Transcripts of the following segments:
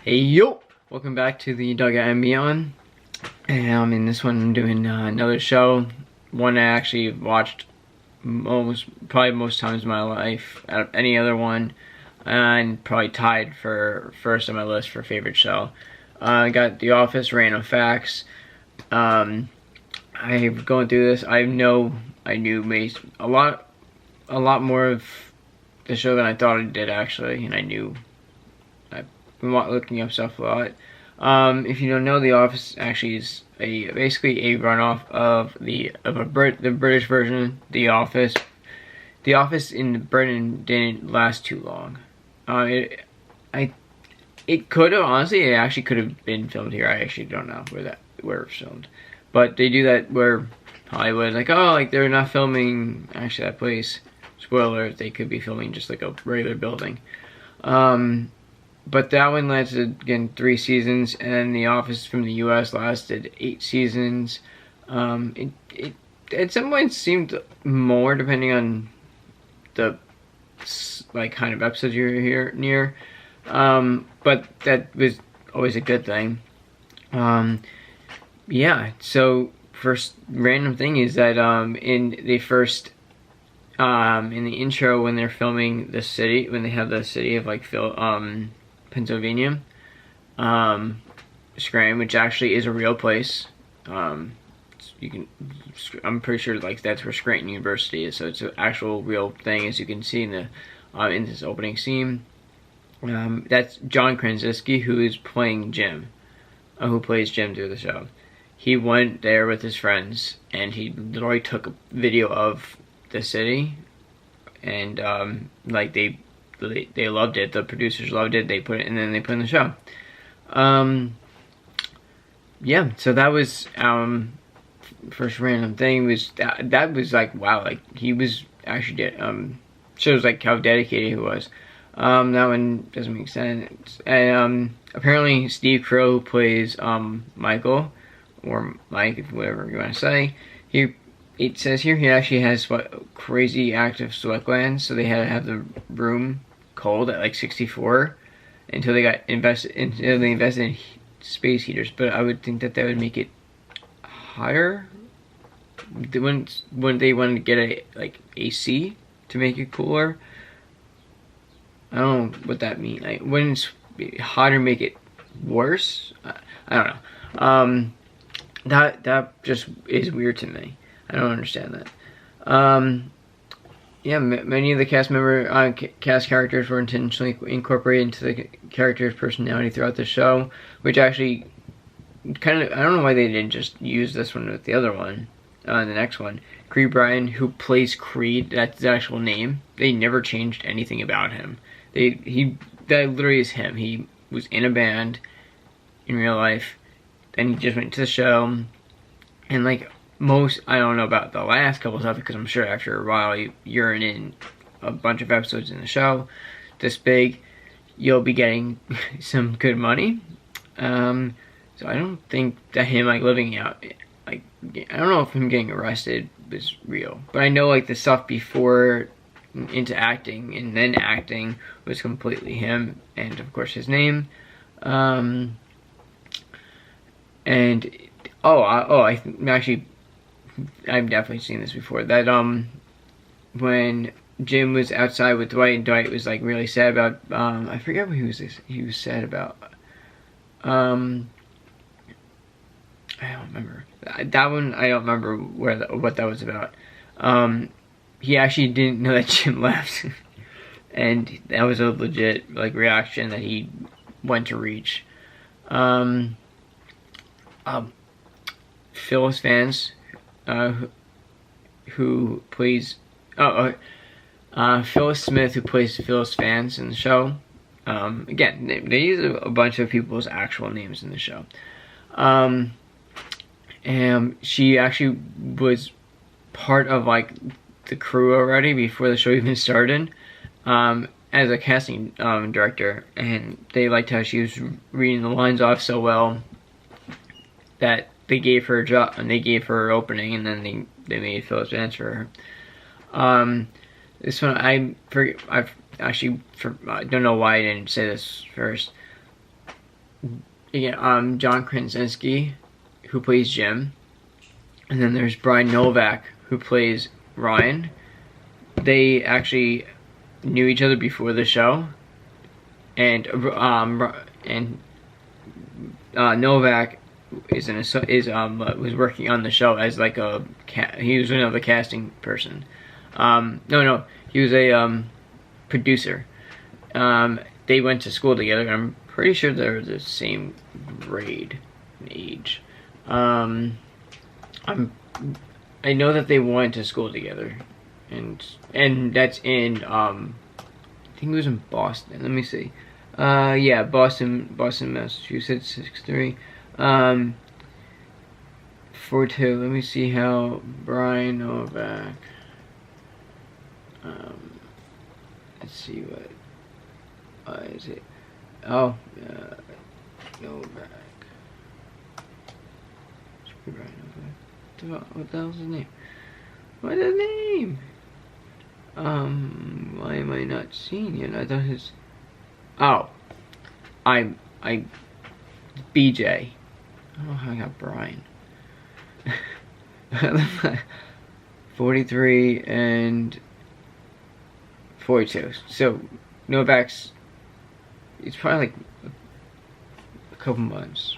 Hey yo! Welcome back to the Dugout and Beyond. And in this one I'm doing another show. One I actually watched probably most times in my life out of any other one. And probably tied for first on my list for favorite show. I got The Office, Random Facts. I'm going through this. I knew a lot more of the show than I thought I did actually, and I've been looking up stuff a lot. If you don't know, The Office actually is basically a runoff of the British version, The Office. The Office in Britain didn't last too long. It could have, honestly, it actually could have been filmed here. I actually don't know where it was filmed, but they do that where Hollywood, like, oh, like they're not filming actually that place. Spoiler: they could be filming just like a regular building. But that one lasted, again, 3 seasons, and The Office from the U.S. lasted 8 seasons. It at some points seemed more, depending on the like kind of episodes you're here near. But that was always a good thing. Yeah. So first random thing is that in the intro when they're filming the city, when they have the city of like Pennsylvania, Scranton, which actually is a real place. I'm pretty sure like that's where Scranton University is, so it's an actual real thing, as you can see in this opening scene. That's John Krasinski, who is playing Jim, who plays Jim through the show. He went there with his friends, and he literally took a video of the city, and like they loved it. The producers loved it. They put it, and then they put it in the show. Yeah, so that was first random thing was that was like, wow, like he was actually shows like how dedicated he was. That one doesn't make sense. And apparently Steve Carell, who plays Michael, or Mike, whatever you want to say, it says here he actually has crazy active sweat glands, so they had to have the room cold at like 64 until they invested in space heaters. But I would think that would make it higher. Wouldn't they want to get a like AC to make it cooler? I don't know what that means. Like, wouldn't hotter make it worse? I don't know. That just is weird to me. I don't understand that. Yeah, many of the cast characters were intentionally incorporated into the character's personality throughout the show, which actually kind of, I don't know why they didn't just use this one with the other one, the next one. Creed Bryant, who plays Creed, that's his actual name. They never changed anything about him. That literally is him. He was in a band in real life, then he just went to the show, and like I don't know about the last couple of because I'm sure after a while you're in a bunch of episodes in the show this big, you'll be getting some good money. So I don't think that him like living out, like, I don't know if him getting arrested was real, but I know like the stuff before into acting and then acting was completely him, and of course his name. And I've definitely seen this before. That when Jim was outside with Dwight, and Dwight was like really sad about I forget what he was sad about. I don't remember that one. I don't remember what that was about. He actually didn't know that Jim left, and that was a legit like reaction that he went to reach. Phyllis Vance, who plays Phyllis Smith, who plays Phyllis Vance in the show. Again, they use a bunch of people's actual names in the show. And she actually was part of like the crew already before the show even started, as a casting director, and they liked how she was reading the lines off so well that they gave her a job, and they gave her an opening, and then they made Phyllis Vance for her. This one I don't know why I didn't say this first. John Krasinski, who plays Jim, and then there's Brian Novak, who plays Ryan. They actually knew each other before the show, and Novak was working on the show as like he was another casting person. No, he was a producer. They went to school together. I'm pretty sure they're the same grade and age. I know that they went to school together, and that's in I think it was in Boston. Let me see. Yeah, Boston, Massachusetts, 6'3". 4'2". Let me see how Brian Novak. Let's see what is it? Oh, Novak. Brian Novak. What the hell's his name? What's his name? Why am I not seeing it? I thought his. Oh, I BJ. I don't know how I got Brian. 43 and 42. So Novak's. It's probably like a couple months.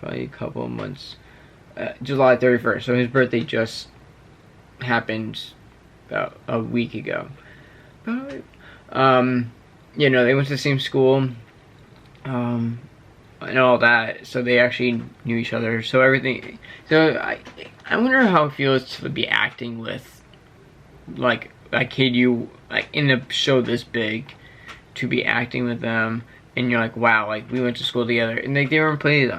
Probably a couple of months. July 31st. So his birthday just happened about a week ago. But, you know, they went to the same school, and all that. So they actually knew each other. So everything. So I wonder how it feels to be acting with, like, a kid you like in a show this big, to be acting with them. And you're like, wow, like we went to school together, and like they were in plays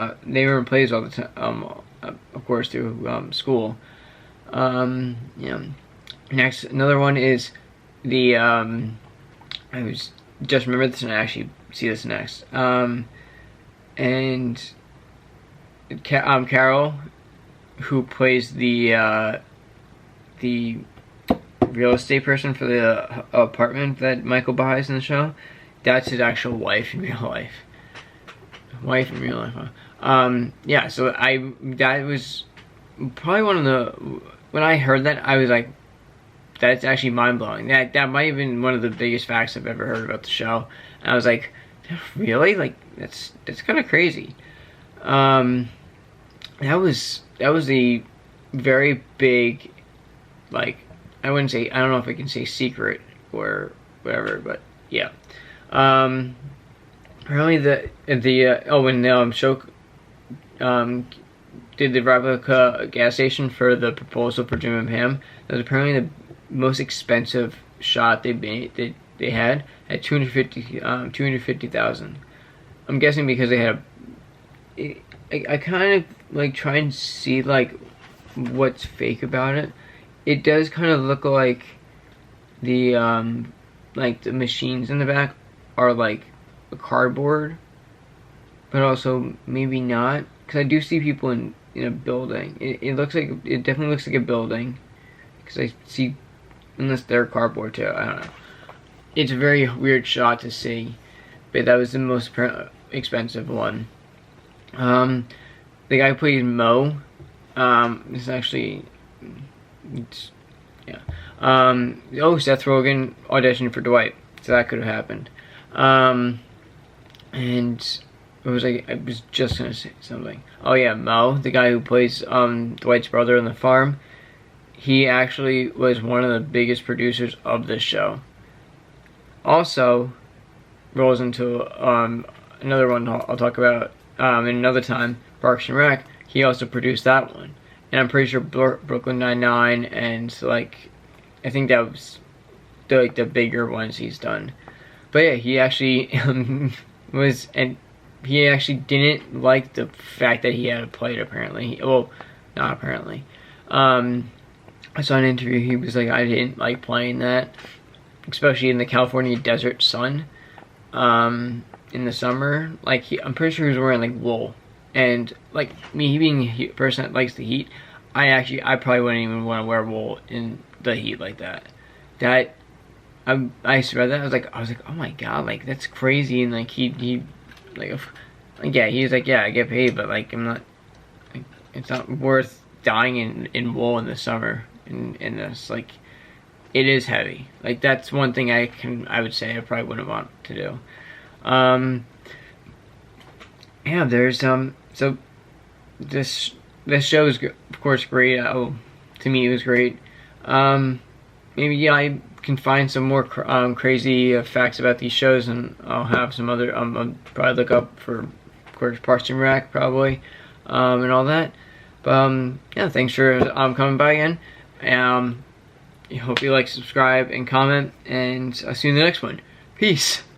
all the time. Of course, through school. Yeah. Next, another one is the I was just remember this, and I actually see this next. And Carol, who plays the real estate person for the apartment that Michael buys in the show. That's his actual wife in real life. Huh? Yeah, so that was probably one of the, when I heard that, I was like, that's actually mind-blowing. That might have been one of the biggest facts I've ever heard about the show. And I was like, really? Like, that's kind of crazy. That was a very big, like, I wouldn't say, I don't know if I can say secret or whatever, but yeah. Apparently when show did the replica gas station for the proposal for Jim and Pam, that was apparently the most expensive shot they had at $250,000. I'm guessing because they had I kind of like try and see like what's fake about it. It does kind of look like the machines in the back are like a cardboard, but also maybe not, because I do see people in a building. It definitely looks like a building, because I see, unless they're cardboard too, I don't know. It's a very weird shot to see, but that was the most expensive one. The guy who plays Mo, is actually, yeah. Seth Rogen auditioned for Dwight, so that could have happened. And it was like, I was just gonna say something. Oh yeah, Mo, the guy who plays Dwight's brother on the farm, he actually was one of the biggest producers of this show. Also, rolls into another one I'll talk about in another time, Parks and Rec. He also produced that one, and I'm pretty sure Brooklyn Nine-Nine, and like, I think that was the bigger ones he's done. But yeah, he actually he actually didn't like the fact that he had a plate, apparently. Well, not apparently. I saw an interview, he was like, I didn't like playing that, especially in the California desert sun, in the summer. Like, I'm pretty sure he was wearing like wool, and like me being a person that likes the heat, I probably wouldn't even want to wear wool in the heat like that. I used to read that, I was like, oh my god, like that's crazy, and like he like yeah, he's like, yeah, I get paid, but like I'm not, like, it's not worth dying in wool in the summer in this, like it is heavy. Like that's one thing I would say I probably wouldn't want to do. Yeah, there's so this show is of course great. Oh, to me it was great. Maybe yeah, I can find some more crazy facts about these shows, and I'll have some other I'll probably look up for, of course, Parks and Rec probably, and all that. But yeah, thanks for coming by again. I hope you like, subscribe, and comment, and I'll see you in the next one. Peace.